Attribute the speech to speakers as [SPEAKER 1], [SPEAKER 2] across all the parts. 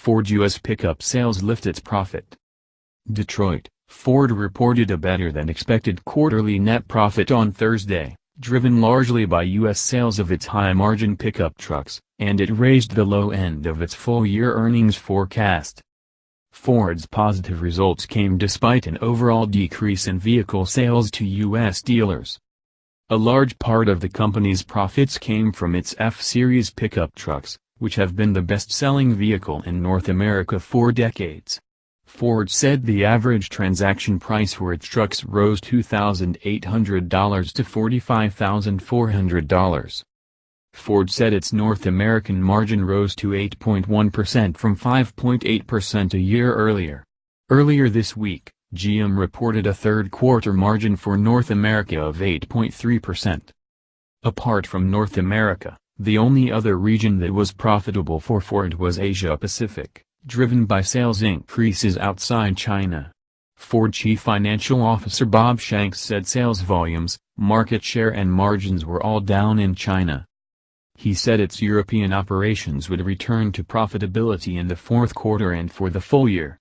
[SPEAKER 1] Ford U.S. pickup sales lift its profit. Detroit, Ford reported a better-than-expected quarterly net profit on Thursday, driven largely by U.S. sales of its high-margin pickup trucks, and it raised the low end of its full-year earnings forecast. Ford's positive results came despite an overall decrease in vehicle sales to U.S. dealers. A large part of the company's profits came from its F-Series pickup trucks, which have been the best-selling vehicle in North America for decades. Ford said the average transaction price for its trucks rose $2,800 to $45,400. Ford said its North American margin rose to 8.1% from 5.8% a year earlier. Earlier this week, GM reported a third-quarter margin for North America of 8.3%. Apart from North America, the only other region that was profitable for Ford was Asia-Pacific, driven by sales increases outside China. Ford Chief Financial Officer Bob Shanks said sales volumes, market share and margins were all down in China. He said its European operations would return to profitability in the fourth quarter and for the full year.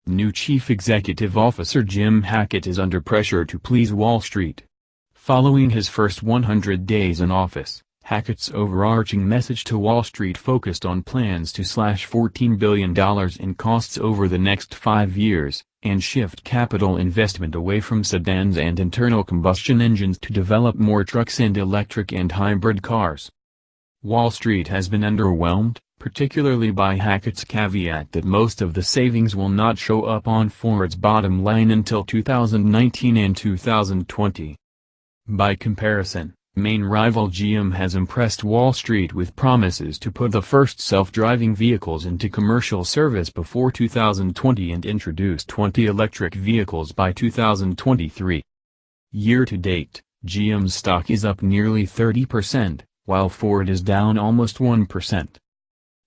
[SPEAKER 1] New Chief Executive Officer Jim Hackett is under pressure to please Wall Street. Following his first 100 days in office, Hackett's overarching message to Wall Street focused on plans to slash $14 billion in costs over the next 5 years, and shift capital investment away from sedans and internal combustion engines to develop more trucks and electric and hybrid cars. Wall Street has been underwhelmed, particularly by Hackett's caveat that most of the savings will not show up on Ford's bottom line until 2019 and 2020. By comparison, main rival GM has impressed Wall Street with promises to put the first self-driving vehicles into commercial service before 2020 and introduce 20 electric vehicles by 2023. Year-to-date, GM's stock is up nearly 30%. While Ford is down almost 1%.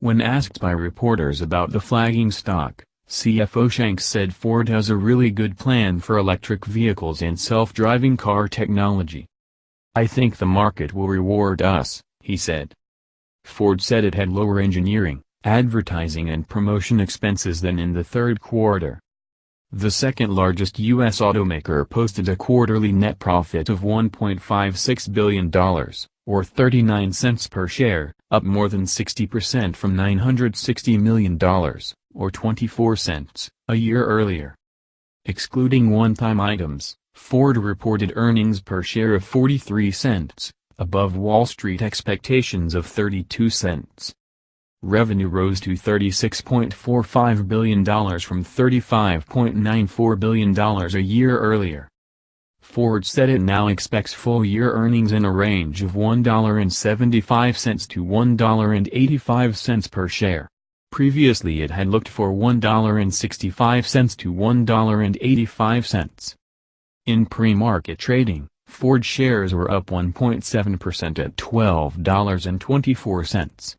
[SPEAKER 1] When asked by reporters about the flagging stock, CFO Shanks said Ford has a really good plan for electric vehicles and self-driving car technology. "I think the market will reward us," he said. Ford said it had lower engineering, advertising and promotion expenses than in the third quarter. The second-largest U.S. automaker posted a quarterly net profit of $1.56 billion. Or 39 cents per share, up more than 60% from $960 million, or 24 cents, a year earlier. Excluding one-time items, Ford reported earnings per share of 43 cents, above Wall Street expectations of 32 cents. Revenue rose to $36.45 billion from $35.94 billion a year earlier. Ford said it now expects full-year earnings in a range of $1.75 to $1.85 per share. Previously it had looked for $1.65 to $1.85. In pre-market trading, Ford shares were up 1.7% at $12.24.